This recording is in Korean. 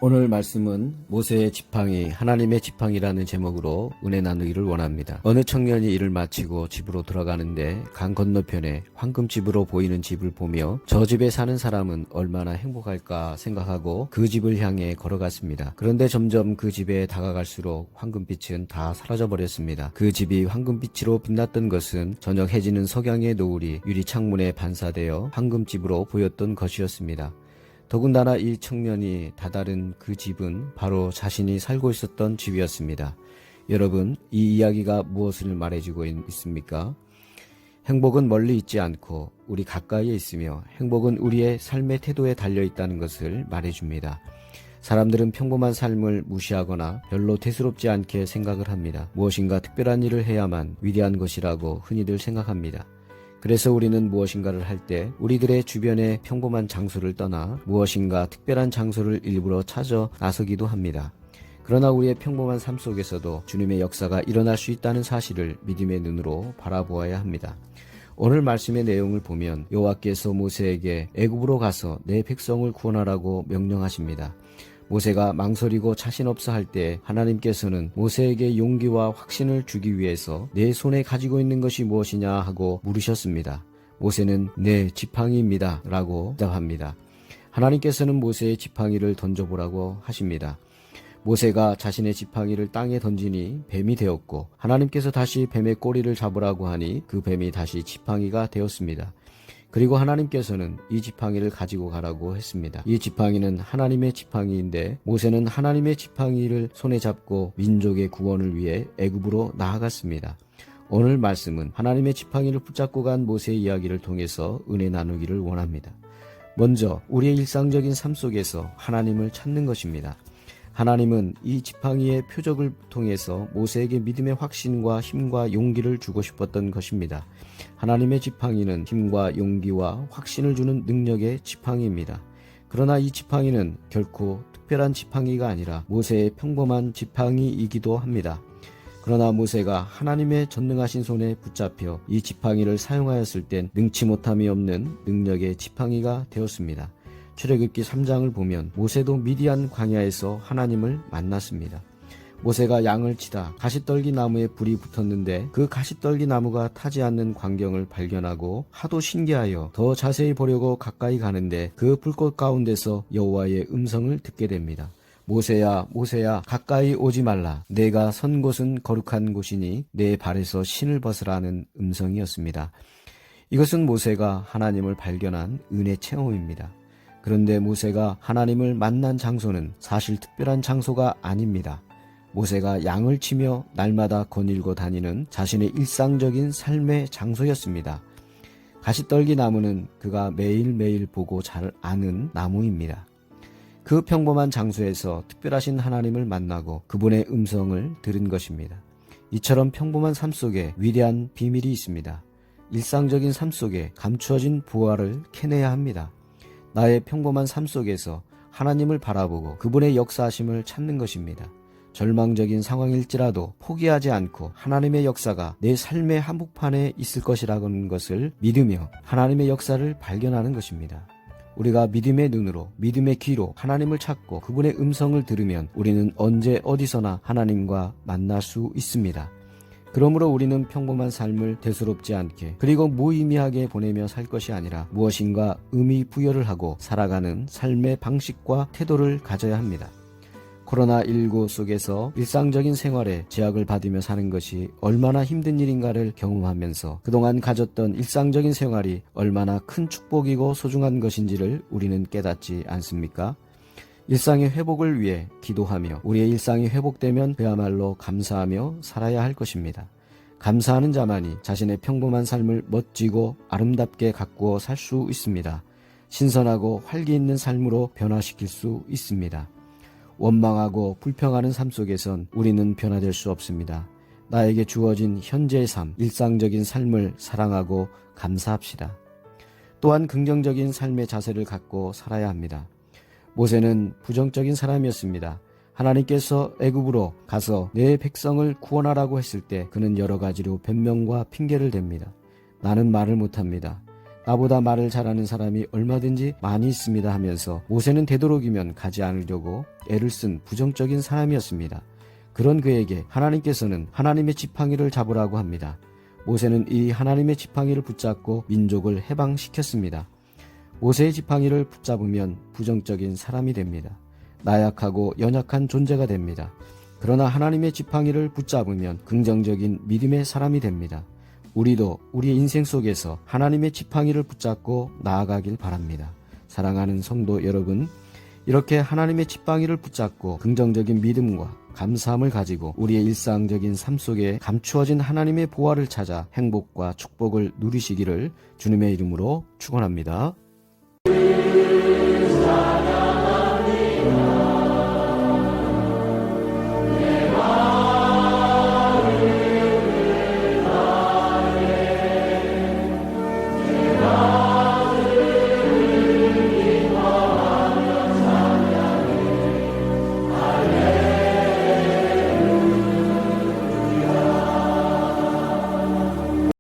오늘 말씀은 모세의 지팡이, 하나님의 지팡이라는 제목으로 은혜 나누기를 원합니다. 어느 청년이 일을 마치고 집으로 들어가는데 강 건너편에 황금집으로 보이는 집을 보며 저 집에 사는 사람은 얼마나 행복할까 생각하고 그 집을 향해 걸어갔습니다. 그런데 점점 그 집에 다가갈수록 황금빛은 다 사라져버렸습니다. 그 집이 황금빛으로 빛났던 것은 저녁 해지는 석양의 노을이 유리 창문에 반사되어 황금집으로 보였던 것이었습니다. 더군다나 이 청년이 다다른 그 집은 바로 자신이 살고 있었던 집이었습니다. 여러분, 이 이야기가 무엇을 말해주고 있습니까? 행복은 멀리 있지 않고 우리 가까이에 있으며 행복은 우리의 삶의 태도에 달려있다는 것을 말해줍니다. 사람들은 평범한 삶을 무시하거나 별로 대수롭지 않게 생각을 합니다. 무엇인가 특별한 일을 해야만 위대한 것이라고 흔히들 생각합니다. 그래서 우리는 무엇인가를 할 때 우리들의 주변의 평범한 장소를 떠나 무엇인가 특별한 장소를 일부러 찾아 나서기도 합니다. 그러나 우리의 평범한 삶 속에서도 주님의 역사가 일어날 수 있다는 사실을 믿음의 눈으로 바라보아야 합니다. 오늘 말씀의 내용을 보면 여호와께서 모세에게 애굽으로 가서 내 백성을 구원하라고 명령하십니다. 모세가 망설이고 자신 없어 할 때 하나님께서는 모세에게 용기와 확신을 주기 위해서 내 손에 가지고 있는 것이 무엇이냐 하고 물으셨습니다. 모세는 내 지팡이입니다 라고 대답합니다. 하나님께서는 모세의 지팡이를 던져보라고 하십니다. 모세가 자신의 지팡이를 땅에 던지니 뱀이 되었고 하나님께서 다시 뱀의 꼬리를 잡으라고 하니 그 뱀이 다시 지팡이가 되었습니다. 그리고 하나님께서는 이 지팡이를 가지고 가라고 했습니다. 이 지팡이는 하나님의 지팡이인데 모세는 하나님의 지팡이를 손에 잡고 민족의 구원을 위해 애굽으로 나아갔습니다. 오늘 말씀은 하나님의 지팡이를 붙잡고 간 모세의 이야기를 통해서 은혜 나누기를 원합니다. 먼저 우리의 일상적인 삶 속에서 하나님을 찾는 것입니다. 하나님은 이 지팡이의 표적을 통해서 모세에게 믿음의 확신과 힘과 용기를 주고 싶었던 것입니다. 하나님의 지팡이는 힘과 용기와 확신을 주는 능력의 지팡이입니다. 그러나 이 지팡이는 결코 특별한 지팡이가 아니라 모세의 평범한 지팡이이기도 합니다. 그러나 모세가 하나님의 전능하신 손에 붙잡혀 이 지팡이를 사용하였을 땐 능치 못함이 없는 능력의 지팡이가 되었습니다. 출애굽기 3장을 보면 모세도 미디안 광야에서 하나님을 만났습니다. 모세가 양을 치다 가시떨기 나무에 불이 붙었는데 그 가시떨기 나무가 타지 않는 광경을 발견하고 하도 신기하여 더 자세히 보려고 가까이 가는데 그 불꽃 가운데서 여호와의 음성을 듣게 됩니다. 모세야, 모세야, 가까이 오지 말라. 내가 선 곳은 거룩한 곳이니 내 발에서 신을 벗으라는 음성이었습니다. 이것은 모세가 하나님을 발견한 은혜 체험입니다. 그런데 모세가 하나님을 만난 장소는 사실 특별한 장소가 아닙니다. 모세가 양을 치며 날마다 거닐고 다니는 자신의 일상적인 삶의 장소였습니다. 가시떨기 나무는 그가 매일매일 보고 잘 아는 나무입니다. 그 평범한 장소에서 특별하신 하나님을 만나고 그분의 음성을 들은 것입니다. 이처럼 평범한 삶 속에 위대한 비밀이 있습니다. 일상적인 삶 속에 감추어진 부활을 캐내야 합니다. 나의 평범한 삶 속에서 하나님을 바라보고 그분의 역사하심을 찾는 것입니다. 절망적인 상황일지라도 포기하지 않고 하나님의 역사가 내 삶의 한복판에 있을 것이라는 것을 믿으며 하나님의 역사를 발견하는 것입니다. 우리가 믿음의 눈으로 믿음의 귀로 하나님을 찾고 그분의 음성을 들으면 우리는 언제 어디서나 하나님과 만날 수 있습니다. 그러므로 우리는 평범한 삶을 대수롭지 않게 그리고 무의미하게 보내며 살 것이 아니라 무엇인가 의미 부여를 하고 살아가는 삶의 방식과 태도를 가져야 합니다. 코로나19 속에서 일상적인 생활에 제약을 받으며 사는 것이 얼마나 힘든 일인가를 경험하면서 그동안 가졌던 일상적인 생활이 얼마나 큰 축복이고 소중한 것인지를 우리는 깨닫지 않습니까? 일상의 회복을 위해 기도하며 우리의 일상이 회복되면 그야말로 감사하며 살아야 할 것입니다. 감사하는 자만이 자신의 평범한 삶을 멋지고 아름답게 가꾸어 살 수 있습니다. 신선하고 활기 있는 삶으로 변화시킬 수 있습니다. 원망하고 불평하는 삶 속에선 우리는 변화될 수 없습니다. 나에게 주어진 현재의 삶, 일상적인 삶을 사랑하고 감사합시다. 또한 긍정적인 삶의 자세를 갖고 살아야 합니다. 모세는 부정적인 사람이었습니다. 하나님께서 애굽으로 가서 내 백성을 구원하라고 했을 때 그는 여러 가지로 변명과 핑계를 댑니다. 나는 말을 못합니다. 나보다 말을 잘하는 사람이 얼마든지 많이 있습니다 하면서 모세는 되도록이면 가지 않으려고 애를 쓴 부정적인 사람이었습니다. 그런 그에게 하나님께서는 하나님의 지팡이를 잡으라고 합니다. 모세는 이 하나님의 지팡이를 붙잡고 민족을 해방시켰습니다. 모세의 지팡이를 붙잡으면 부정적인 사람이 됩니다. 나약하고 연약한 존재가 됩니다. 그러나 하나님의 지팡이를 붙잡으면 긍정적인 믿음의 사람이 됩니다. 우리도 우리의 인생 속에서 하나님의 지팡이를 붙잡고 나아가길 바랍니다. 사랑하는 성도 여러분, 이렇게 하나님의 지팡이를 붙잡고 긍정적인 믿음과 감사함을 가지고 우리의 일상적인 삶 속에 감추어진 하나님의 보화를 찾아 행복과 축복을 누리시기를 주님의 이름으로 축원합니다. 사랑합니다.